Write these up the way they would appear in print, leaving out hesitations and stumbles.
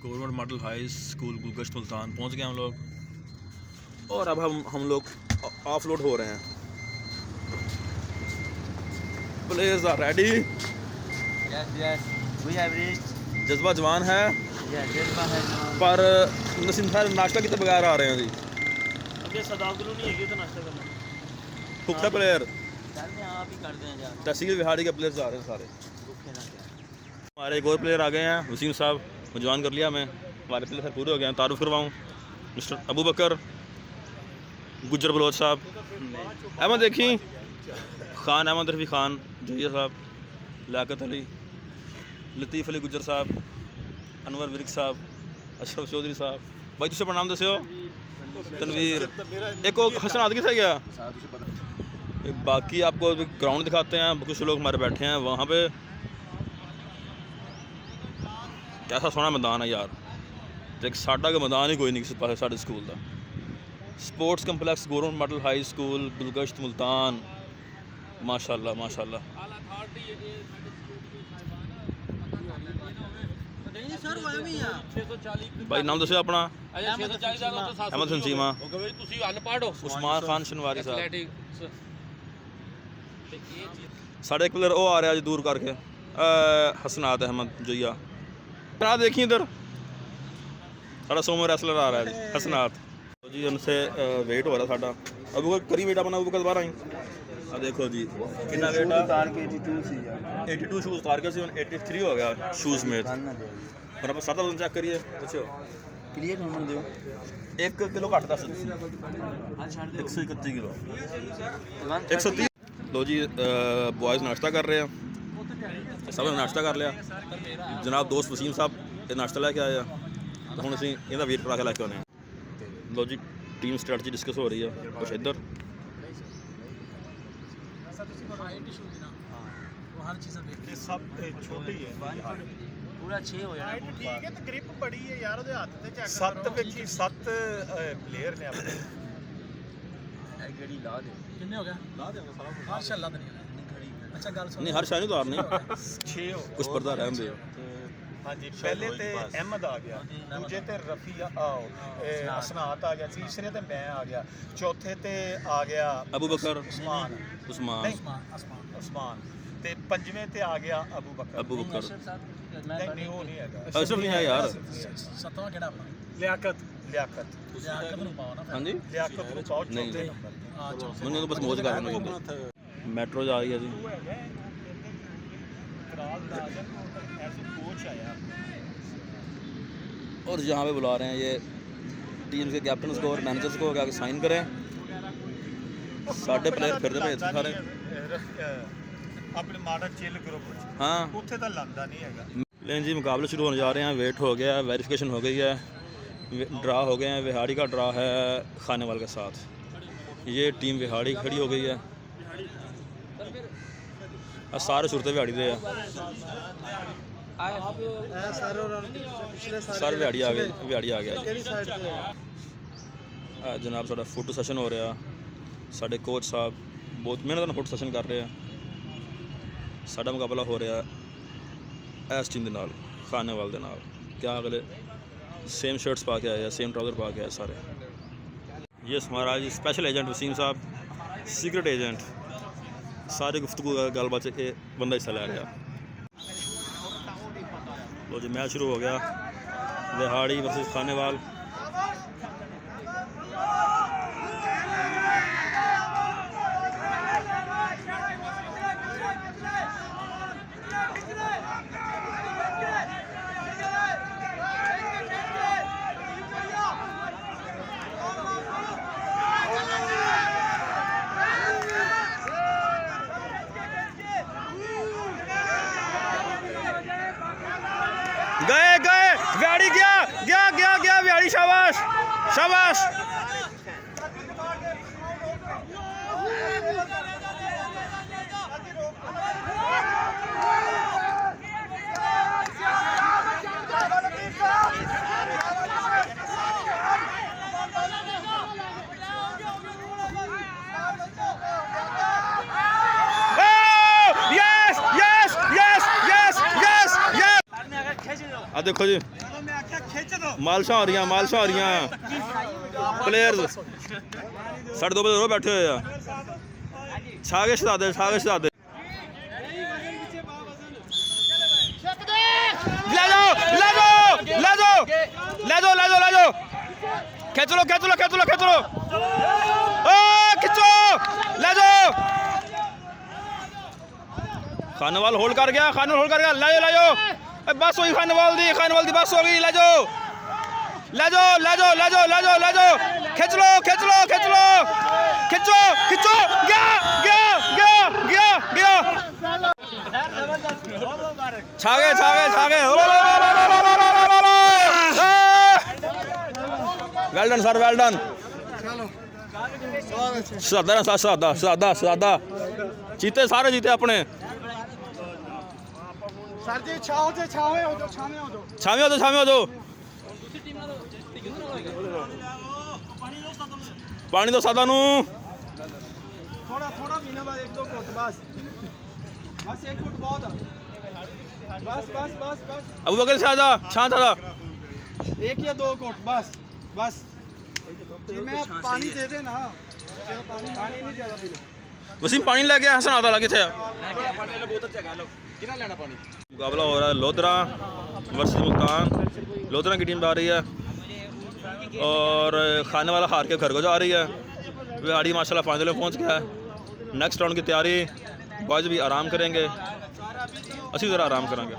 Government model high school Gulgasht Multan पहुंच गए हम लोग और अब हम लोग ऑफ लोड हो रहे हैं। Players are ready. जज्बा जवान है पर नसीम साहब नाश्ता कितने बगैर आ रहे हैं जी। पुख्ता प्लेयर तहसील बिहारी के प्लेयर्स आ रहे हैं सारे। हमारे एक और प्लेयर आ गए हैं वसीम साहब को ज्वाइन कर लिया मैं। हमारे प्लेयर पूरे हो गए हैं। तारुफ करवाऊँ मिस्टर अबू बकर गुजर बलोच साहब, अहमद देखी खान अहमद रफ़ी खान जहिया साहब, लियाकत अली, लतीफ़ अली गुजर साहब, अनवर विरिक साहब, अशरफ चौधरी साहब। भाई तुझे प्रणाम दसे हो तनवीर। एक और हसन आदगी था क्या। बाकी आपको ग्राउंड दिखाते हैं। कुछ लोग हमारे बैठे हैं वहाँ पे। कैसा सोहना मैदान है यार। एक साडा का मैदान ही कोई नहीं किसी पास साढ़े स्कूल का। Sports complex government model high school Gulgasht Multan. माशाल्लाह माशाल्लाह। भाई नाम दसो अपना। अहमद संसीमा, उस्मान खान शनवारी साहब। साढ़े एक प्लेयर वो आ रहा है दूर करके हसनात अहमद जोया। ना देखिए इधर साढ़ा सोमो रेसलर आ रहा है जी हसनात जी। उनसे वेट हो रहा साडा। अबू को करी वेट अपना। अबू कल बाहर आई देखो जी कितना वेट उतार के 82 शूज़ उतार के 83 हो गया शूज़ में। पर आप 7 चेक करिए पूछो क्लियर होने दो। 1 किलो घट 10 131 किलो 130। लो जी बॉयज़ नाश्ता कर रहे हैं। सब ने नाश्ता कर लिया। जनाब दोस्त वसीम साहब ये नाश्ता लैके आया तो हम असी इहदा वेट करा के लैके आने। लो जी टीम स्ट्रैटजी डिस्कस हो रही है कुछ इधर। पूरा 6 हो जाना ठीक है। तो ग्रिप बड़ी है यार ਉਹਦੇ ਹੱਥ ਤੇ ਚੈੱਕ 7 ਵਿੱਚ 7 ਪਲੇਅਰ ਨੇ ਆਪਣੇ। ਇਹ ਗੜੀ ਲਾ ਦੇ ਕਿੰਨੇ ਹੋ ਗਿਆ ਲਾ ਦੇਗਾ ਸਾਰਾ ਮਾਸ਼ਾਅੱਲਾ ਤਾਂ ਨਹੀਂ ਖੜੀ। ਅੱਛਾ ਗੱਲ ਸੁਣ नहीं हर शायद तो नहीं 6 हो कुछ पर्दा रहने दो। हाँ जी पहले तो अहमद आ गया, दूजे ते रफ़ी हसनात आ गया, तीसरे ते मैं आ गया, चौथे ते आ गया अबू बकर उस्मान ते पंजवें ते आ गया अबू बकर नहीं वो नहीं है अशरफ नहीं है यार। सतवां केड़ा अपना लियाकत नु पाओ ना। हां जी लियाकत नु पाओ चौथे नंबर। हां चौथे मैंने तो बस मौज कर रहा हूं। मेट्रो जा रही है जी। और यहाँ पे बुला रहे हैं ये टीम के कैप्टन को और मैनेजर्स को क्या साइन करें। साढ़े प्लेयर फिर सारे अपने माडल चिल ग्रुप हाँ उत्थे तो लंदा नहीं हैगा। लेकिन जी मुकाबले शुरू होने जा रहे हैं। वेट हो गया है, वेरिफिकेशन हो गई है, ड्रा हो गए हैं। विहाड़ी का ड्रा है खानेवाल के साथ। ये टीम विहाड़ी खड़ी हो गई है। सारे सुरते विहाड़ी दे सारे विहाड़ी आ गया जनाब। साडा फोटो सैशन हो रहा। साडे कोच साहब बहुत मेहनत नाल फोटो सैशन कर रहे हैं। साडा मुकाबला हो रहा इस टीम के नाल खानेवाल दे नाल। क्या अगले सेम शर्ट्स पा के आए, सेम ट्राउज़र पा के आए सारे। ये हमारा जी स्पेशल एजेंट वसीम साहब, सीक्रेट एजेंट। सारी गुफ्तगू गलबात ये बंदा हिस्सा लै रहा। लो जी मैच शुरू हो गया विहाड़ी वर्सेस खानेवाल। गए विहाड़ी गया विहाड़ी। शाबाश शाबाश। देखो जी ਮਾਲਸ਼ਾਂ ਹੋ ਰਹੀਆਂ ਪਲੇਅਰਸ ਸਾਡੇ 2 ਬਲੇਅਰ ਬੈਠੇ ਹੋਏ ਆ ਛਾਗੇ ਸ਼ਹਜ਼ਾਦੇ ਲੈ ਜਾਓ खींच लो खिंचो ले जाओ खानवाल होल्ड कर गया ले जाओ बस हुई खानवाल दी बस हो गई ले जाओ खींच लो खिंचो गया छागे well done sir well done सादा जीते सारे जीते अपने सर जी छावे हो जाओ छावे हो जाओ पानी दो सादा नू थोड़ा पीना बस 1-2 घुट बस 1 घुट बहुत है बस अबू बकर सादा शांत सादा 1 या 2 घुट बस जी मैं पानी दे देना पानी नहीं ज्यादा पीना वसीम पानी लेके हसन आता लगे थे मुकाबला हो रहा है लोधरा वर्सेस मुल्तान लोधरा की टीम जा रही है और खाने वाला हार के घर को जा रही है विहाड़ी माशाल्लाह फाइनल में पहुंच गया है नेक्स्ट राउंड की तैयारी बॉयज भी आराम करेंगे असी ज़रा आराम करेंगे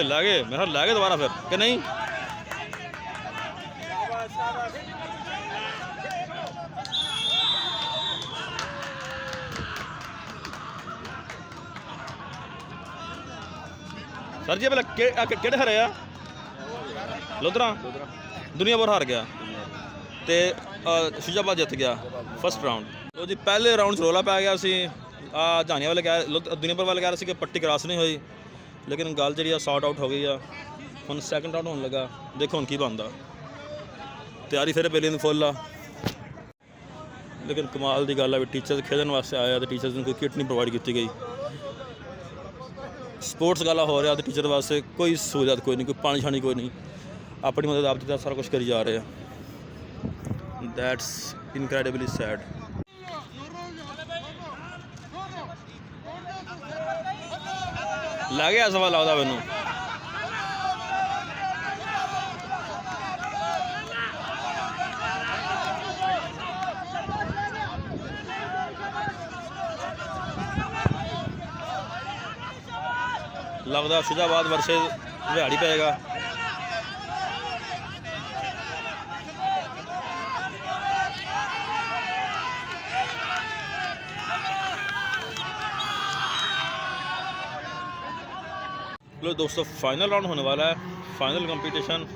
लागे मेरा लागे दोबारा फिर कि नहीं सर जी पहले केड़े हारे आ लोधरा दुनिया भर हार गया ते शुजाबाद जित गया फर्स्ट राउंड तो जी पहले राउंड रौला पै गया सी जाने वाले दुनिया भर वाले कह रहे थे कि पट्टी क्रॉस नहीं हुई लेकिन गल जी सॉर्ट आउट हो गई है हम सैकेंड राउंड होने लगा देखो हम की बनता तैयारी फिर पहले फुल आ लेकिन कमाल की गल है भी टीचर्स खेलने वास्ते आया तो टीचर्स ने कोई किट नहीं प्रोवाइड की गई स्पोर्ट्स गला हो रहा तो टीचर वास्ते कोई सहूलियत कोई नहीं कोई पानी शानी कोई नहीं अपनी मदद आप सारा कुछ करी जा रहे हैं दैट्स इनक्रेडिबली सैड लगे सवाल लगता मैनू लगता शुजाबाद वर्सेस बिहाड़ी पेगा लो दोस्तों फाइनल राउंड होने वाला है फाइनल कंपटीशन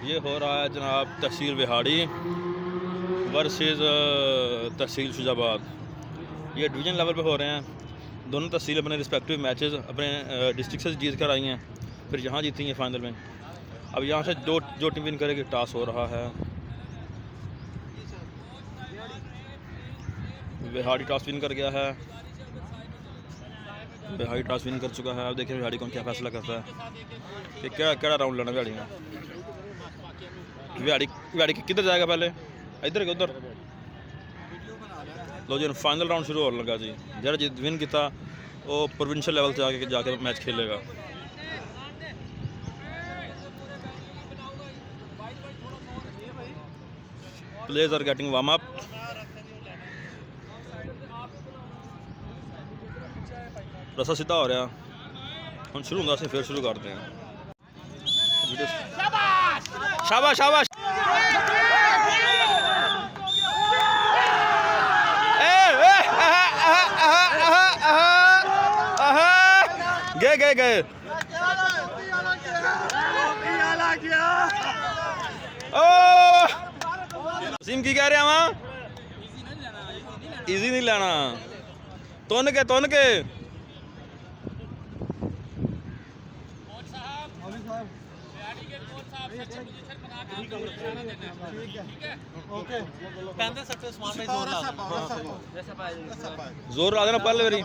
ये हो रहा है जनाब तहसील बिहाड़ी वर्सेस तहसील शुजाबाद ये डिवीज़न लेवल पे हो रहे हैं दोनों तहसील अपने रिस्पेक्टिव मैचेस अपने डिस्ट्रिक्ट से जीत कर आई हैं फिर यहाँ जीती हैं फाइनल में अब यहाँ से जो टीम विन करेगी टॉस हो रहा है बिहाड़ी टॉस विन कर गया है बिहाड़ी टॉस विन कर चुका है अब देखिए बिहाड़ी कौन क्या फैसला करता है कि क्या राउंड लेना बिहाड़ी में बिहाड़ी किधर जाएगा पहले इधर के उधर लो जी फाइनल राउंड शुरू होने लगा जी जरा जी विन किया वो प्रोविंशियल लेवल से जाके मैच खेलेगा players are getting warm up रस्सा सीधा हो रहा हम शुरू होंगे फिर शुरू करते हैं शाबाश शाबाश गए ਓ ਵਸੀਮ ਕੀ ਕਹਿ ਰਿਹਾ ਵਾਂ ਈਜ਼ੀ ਨਹੀਂ ਲੈਣਾ ਤੁੰਨ ਕੇ ओके कहते सकते उस्मान भाई जोर ला जोर ला देना पहले मेरी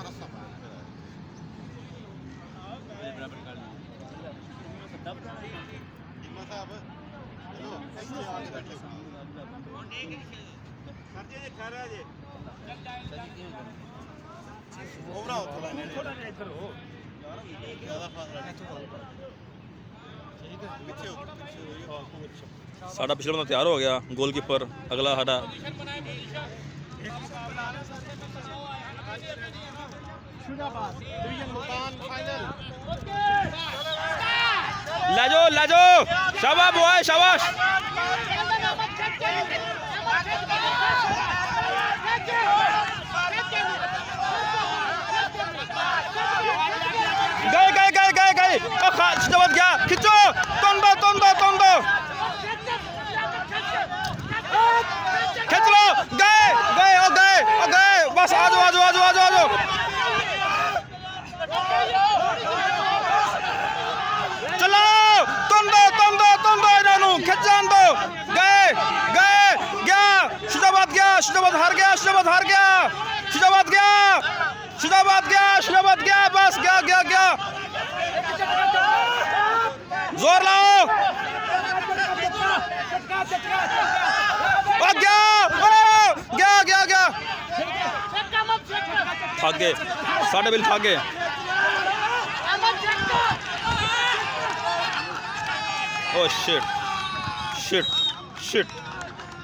साडा पिछला बंदा तैयार हो गया गोलकीपर अगला साडा ले जाओ शाबाश बॉय शाबाश गए गया खिंचो तोंदो खिंच लो गए बस आ जाओ चलो तोंदो इन्हों खिंचान दो गए गया शुजाबाद हार गया बस गया जोर लाओ गया थक गए साढ़े बिल थक गए ओ शिट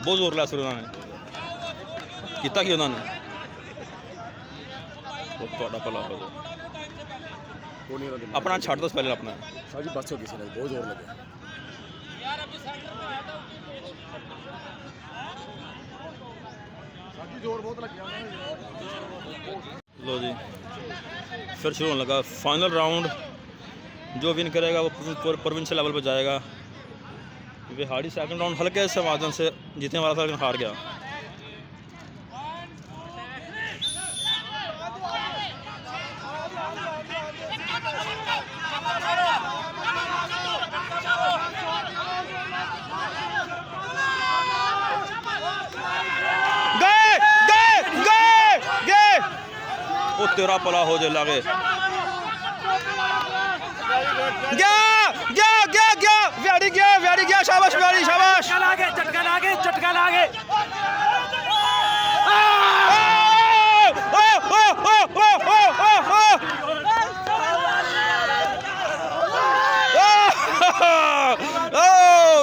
बहुत जोर लिया उन्होंने किया कि उन्होंने भला हो अपना छड़ दो पहले अपना साजी बस हो गई सी बहुत जोर लगे जोर बहुत लग गया लो जी फिर शुरू होने लगा फाइनल राउंड जो विन करेगा वो प्रोविंशियल लेवल पर जाएगा बिहाड़ी सेकंड राउंड हल्के से मार्जिन से जीतने वाला था लेकिन हार गया ओ तेरा पला हो जाए लागे गया शाबाश चटका लागे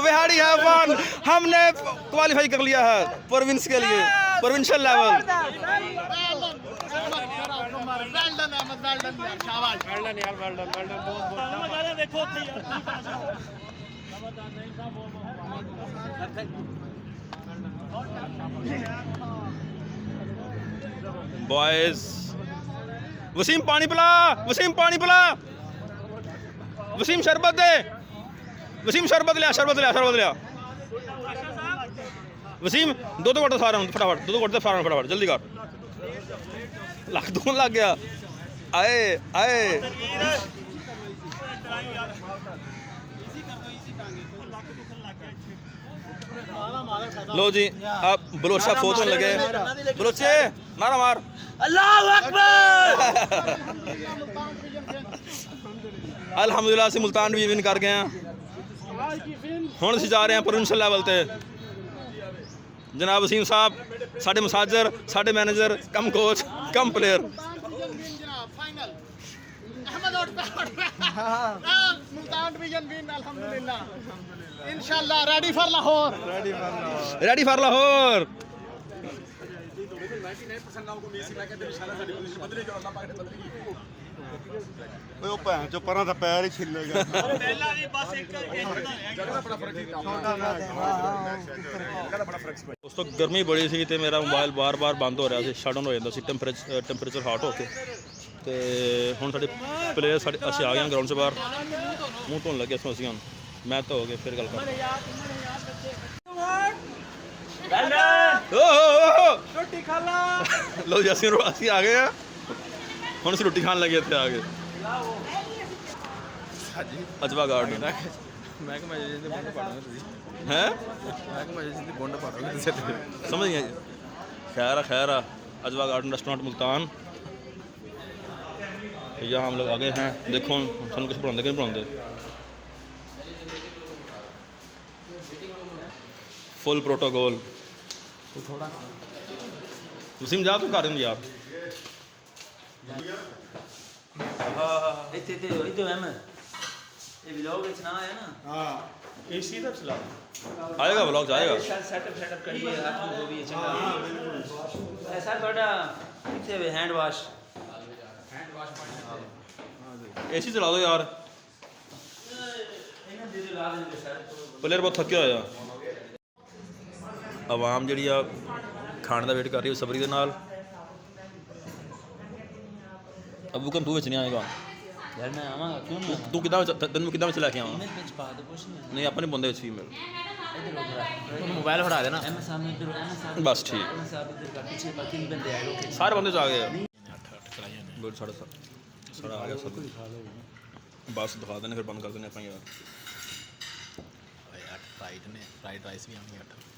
बिहाड़ी है वन हमने क्वालिफाई कर लिया है प्रोविंस के लिए प्रोविंशियल लेवल बॉयज वसीम पानी पिला वसीम शरबत दे शरबत लिया वसीम दो घंटे सारा फटाफट फटाफट जल्दी कर लग गया आए लो जी अब बलोचा फोत होने लगे बलोचे नारा मार अल्लाह अकबर अल्हम्दुलिल्लाह से मुल्तान भी विन कर गए हैं हुण असीं जा रहे हैं प्रोविंशियल लेवल ते जनाब वसीम साहब साडे मसाजर साडे मैनेजर कम कोच कम प्लेयर मुल्तान डिवीजन विन अल्हम्दुलिल्लाह इंशाल्लाह रेडी फॉर लाहौर 99% नाम को मेसी मैं कहते इंशाल्लाह साडी पोजीशन बदली जो अल्लाह पाक ने बदली ਓਏ ਉਹ ਭੈਣ ਚੋ ਪਰਾਂ ਦਾ ਪੈਰ ਹੀ ਛਿੱਲੇਗਾ ਪਹਿਲਾਂ ਦੀ ਬਸ ਇੱਕ ਜਗ੍ਹਾ ਬੜਾ ਫਰਕ ਸੀ ਉਸ ਤੋਂ ਗਰਮੀ ਬੜੀ ਸੀ ਤੇ ਮੇਰਾ ਮੋਬਾਈਲ ਬਾਰ-ਬਾਰ ਬੰਦ ਹੋ ਰਿਹਾ ਸੀ ਸ਼ਟ ਡਾਊਨ ਹੋ ਜਾਂਦਾ ਸੀ ਟੈਂਪਰੇਚਰ ਹਾਟ ਹੋ ਕੇ ਤੇ ਹੁਣ ਸਾਡੇ ਪਲੇਅਰ ਅਸੀਂ ਆ ਗਏ ਹਾਂ ਗਰਾਊਂਡ 'ਚ ਬਾਹਰ ਮੂੰਹ ਧੋਣ ਲੱਗੇ ਅਸੀਂ ਹੁਣ ਮੈਂ ਧੋ ਕੇ ਫਿਰ ਗੱਲ ਕਰ ਰੋਟੀ ਖਾ ਲਾ। ਲੋ ਜੀ ਅਸੀਂ ਆ ਗਏ ਆ ਹੁਣ ਅਸੀਂ ਰੋਟੀ ਖਾਣ ਲੱਗੇ ਇੱਥੇ ਆ ਕੇ ਅਜਵਾ ਗਾਰਡਨ ਮੈਂ ਕਿ ਮੈਂ ਜਿੰਦੇ ਬੰਦ ਪਾੜਾਂਗਾ ਤੁਸੀਂ ਹੈ ਮੈਂ ਕਿ ਮੈਂ ਜਿੰਦੇ ਬੰਦ ਪਾੜਾਂਗਾ ਤੁਸੀਂ समझ गए खैर अजवा गार्डन रेस्टोरेंट मुल्तान। यहाँ हम लोग आ गए हैं। देखो हम कुछ पढ़ाते कि नहीं पढ़ाते। फुल प्रोटोकॉल तुम जा तू कर यार ਇੱਥੇ ਹੈ ਮੈਂ ਇਹ ਵਲੌਗ ਵਿੱਚ ਨਾ ਆਇਆ ਨਾ ਹਾਂ ਏਸੀ ਦਾ ਚਲਾ आएगा ब्लॉग आएगा ਸੈਟਅਪ ਕਰੀਏ ਹੱਥ ਨੂੰ ਹੋ ਵੀ ਚੰਗਾ ਐਸਾ ਤੁਹਾਡਾ ਇੱਥੇ ਹੈਂਡ ਵਾਸ਼ एसी चला दो यार ਇਹਨਾਂ ਦੇ ਲਾ ਦੇਣਗੇ ਸਰ प्लेयर बहुत थके होया आवाम जी खाने का वेट कर रही है सबरी के नाल। अबू कम तू विच नहीं आएगा ਯਾਰ ਮੈਂ ਆਵਾਂਗਾ ਕਿਉਂ ਨਹੀਂ तू किदा तेन किदा लेके आवा ਆਵਾਂਗਾ ਵਿੱਚ ਪਾ ਦੇ ਕੁਛ ਨਹੀਂ नहीं अपने बंदे फीमेल ਤੁਹਾਨੂੰ ਮੋਬਾਈਲ ਫੜਾ ਦੇਣਾ ਐਮ ਸਾਹਮਣੇ ਇੱਧਰ ਐਮ ਸਾਹਮਣੇ बस ठीक ਐਮ ਸਾਹਮਣੇ ਇੱਧਰ ਕਰ ਪਿੱਛੇ ਬਾਕੀ ਨਹੀਂ ਬੰਦੇ ਆਏ ਲੋਕ सारे बंदे आ गए गुड साढ़े साढ़ा आ गया सब बस दिखा देने फिर बंद कर देने अपन यार फ्राइड राइस भी आएंगे 8